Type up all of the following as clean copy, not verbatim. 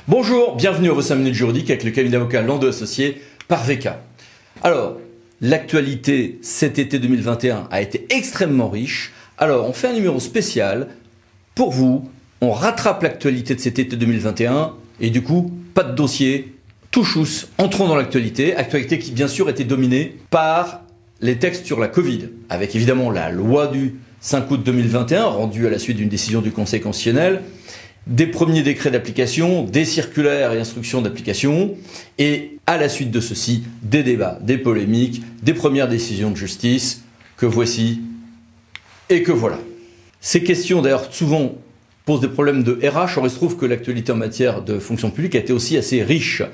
Bonjour, bienvenue à vos 5 minutes juridiques avec le cabinet d'avocats Landau Associés par VK. Alors, l'actualité cet été 2021 a été extrêmement riche. Alors, on fait un numéro spécial pour vous. On rattrape l'actualité de cet été 2021 et du coup, pas de dossier, tout chousse, entrons dans l'actualité. Actualité qui, bien sûr, était dominée par les textes sur la Covid, avec évidemment la loi du 5 août 2021, rendue à la suite d'une décision du Conseil constitutionnel, des premiers décrets d'application, des circulaires et instructions d'application, et à la suite de ceci, des débats, des polémiques, des premières décisions de justice, que voici et que voilà. Ces questions, d'ailleurs, souvent posent des problèmes de RH. Or, il se trouve que l'actualité en matière de fonction publique a été aussi assez riche,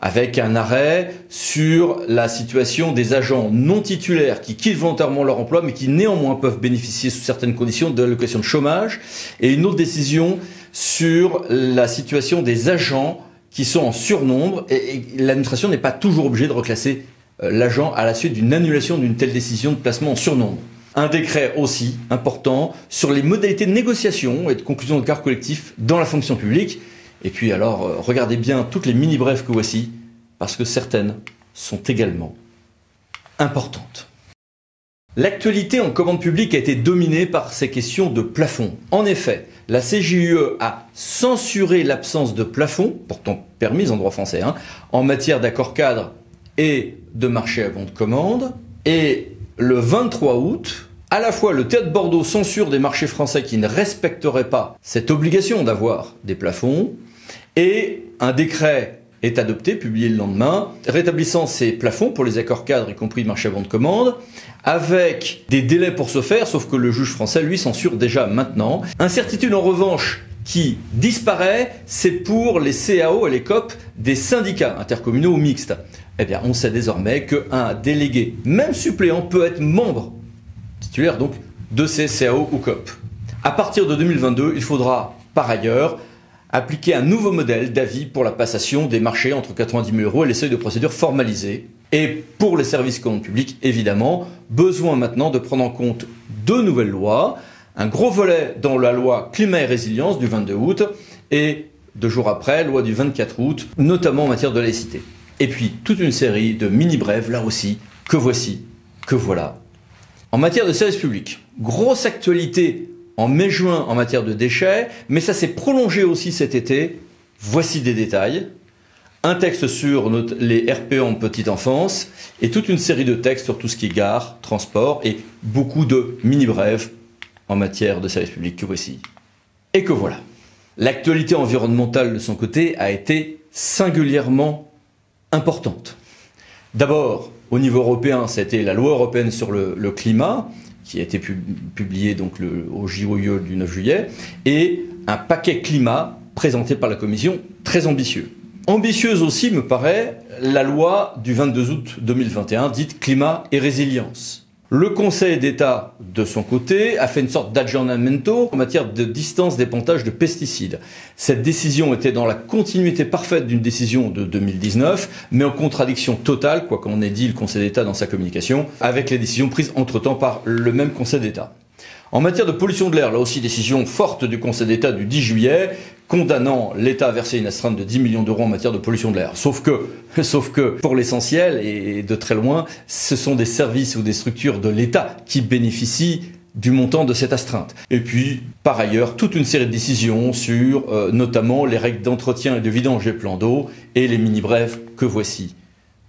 avec un arrêt sur la situation des agents non titulaires qui quittent volontairement leur emploi, mais qui néanmoins peuvent bénéficier sous certaines conditions de l'allocation de chômage, et une autre décision sur la situation des agents qui sont en surnombre, et l'administration n'est pas toujours obligée de reclasser l'agent à la suite d'une annulation d'une telle décision de placement en surnombre. Un décret aussi important sur les modalités de négociation et de conclusion de accords collectifs dans la fonction publique. Et puis alors, regardez bien toutes les mini-brèves que voici, parce que certaines sont également importantes. L'actualité en commande publique a été dominée par ces questions de plafond. En effet, la CJUE a censuré l'absence de plafond, pourtant permise en droit français, en matière d'accord cadre et de marché à bon de commande. Et le 23 août, à la fois le Théâtre de Bordeaux censure des marchés français qui ne respecteraient pas cette obligation d'avoir des plafonds, et un décret est adopté, publié le lendemain, rétablissant ces plafonds pour les accords cadres, y compris marché à bon de commande, avec des délais pour ce faire, sauf que le juge français, lui, censure déjà maintenant. Incertitude en revanche qui disparaît, c'est pour les CAO et les COP des syndicats intercommunaux ou mixtes. Eh bien, on sait désormais qu'un délégué, même suppléant, peut être membre titulaire donc de ces CAO ou COP. À partir de 2022, il faudra par ailleurs appliquer un nouveau modèle d'avis pour la passation des marchés entre 90 000 € et les seuils de procédure formalisés. Et pour les services commande publique, évidemment, besoin maintenant de prendre en compte deux nouvelles lois. Un gros volet dans la loi climat et résilience du 22 août et 2 jours après, loi du 24 août, notamment en matière de laïcité. Et puis toute une série de mini-brèves, là aussi, que voici, que voilà. En matière de service public, grosse actualité en mai-juin en matière de déchets, mais ça s'est prolongé aussi cet été. Voici des détails. Un texte sur les RPE en petite enfance et toute une série de textes sur tout ce qui est gare, transport et beaucoup de mini-brèves en matière de service public que voici. Et que voilà. L'actualité environnementale de son côté a été singulièrement importante. D'abord, au niveau européen, c'était la loi européenne sur le climat, qui a été publiée donc au JOIE du 9 juillet, et un paquet climat présenté par la Commission, très ambitieux. Ambitieuse aussi, me paraît, la loi du 22 août 2021, dite climat et résilience. Le Conseil d'État, de son côté, a fait une sorte d'aggiornamento en matière de distance d'épandage de pesticides. Cette décision était dans la continuité parfaite d'une décision de 2019, mais en contradiction totale, quoi qu'en ait dit le Conseil d'État dans sa communication, avec les décisions prises entre-temps par le même Conseil d'État. En matière de pollution de l'air, là aussi décision forte du Conseil d'État du 10 juillet, condamnant l'État à verser une astreinte de 10 millions d'euros en matière de pollution de l'air. Sauf que, pour l'essentiel, et de très loin, ce sont des services ou des structures de l'État qui bénéficient du montant de cette astreinte. Et puis, par ailleurs, toute une série de décisions sur notamment les règles d'entretien et de vidange des plans d'eau et les mini-brèves que voici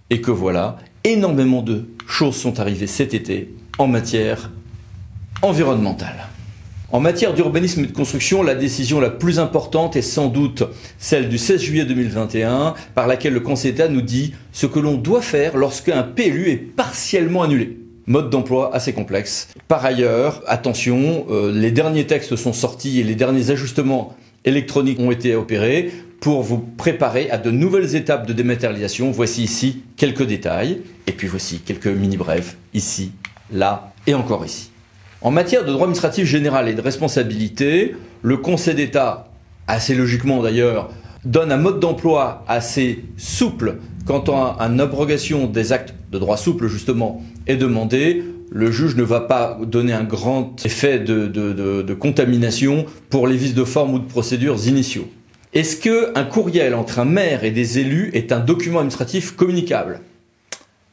et que voilà. Énormément de choses sont arrivées cet été en matière environnementale. En matière d'urbanisme et de construction, la décision la plus importante est sans doute celle du 16 juillet 2021, par laquelle le Conseil d'État nous dit ce que l'on doit faire lorsqu'un PLU est partiellement annulé. Mode d'emploi assez complexe. Par ailleurs, attention, les derniers textes sont sortis et les derniers ajustements électroniques ont été opérés pour vous préparer à de nouvelles étapes de dématérialisation. Voici ici quelques détails, et puis voici quelques mini-brèves, ici, là et encore ici. En matière de droit administratif général et de responsabilité, le Conseil d'État, assez logiquement d'ailleurs, donne un mode d'emploi assez souple quand une abrogation des actes de droit souple justement est demandée. Le juge ne va pas donner un grand effet de contamination pour les vices de forme ou de procédures initiaux. Est-ce qu'un courriel entre un maire et des élus est un document administratif communicable?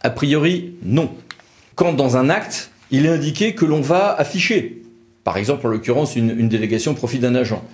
A priori, non. Quand dans un acte, il est indiqué que l'on va afficher, par exemple en l'occurrence une délégation au profit d'un agent,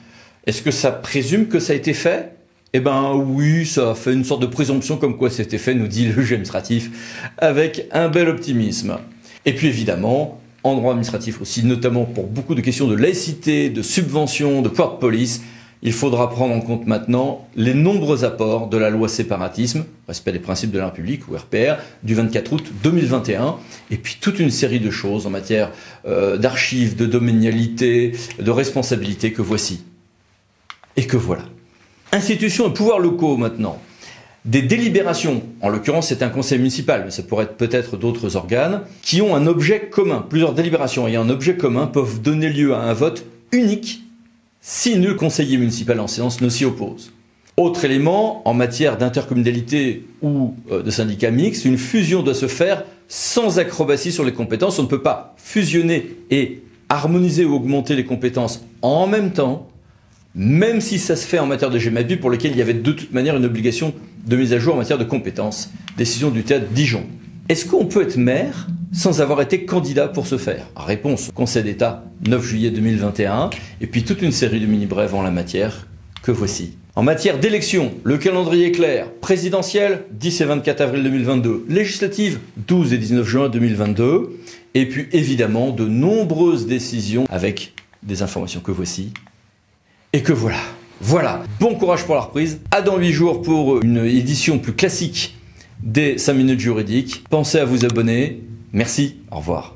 est-ce que ça présume que ça a été fait? Eh ben oui, ça fait une sorte de présomption comme quoi c'était fait, nous dit le juge administratif, avec un bel optimisme. Et puis évidemment, en droit administratif aussi, notamment pour beaucoup de questions de laïcité, de subvention, de pouvoir de police, il faudra prendre en compte maintenant les nombreux apports de la loi séparatisme, respect des principes de la République, ou RPR, du 24 août 2021, et puis toute une série de choses en matière d'archives, de domanialité, de responsabilité que voici. Et que voilà. Institutions et pouvoirs locaux maintenant. Des délibérations, en l'occurrence c'est un conseil municipal, mais ça pourrait être peut-être d'autres organes, qui ont un objet commun. Plusieurs délibérations ayant un objet commun peuvent donner lieu à un vote unique si nul conseiller municipal en séance ne s'y oppose. Autre élément, en matière d'intercommunalité ou de syndicat mixte, une fusion doit se faire sans acrobatie sur les compétences. On ne peut pas fusionner et harmoniser ou augmenter les compétences en même temps, même si ça se fait en matière de GEMAPI pour lequel il y avait de toute manière une obligation de mise à jour en matière de compétences. Décision du théâtre Dijon. Est-ce qu'on peut être maire sans avoir été candidat pour ce faire? Réponse, Conseil d'État, 9 juillet 2021, et puis toute une série de mini-brèves en la matière que voici. En matière d'élection, le calendrier est clair. Présidentielle, 10 et 24 avril 2022. Législative, 12 et 19 juin 2022. Et puis évidemment, de nombreuses décisions avec des informations que voici. Et que voilà. Voilà. Bon courage pour la reprise. À dans 8 jours pour une édition plus classique des 5 minutes juridiques. Pensez à vous abonner. Merci. Au revoir.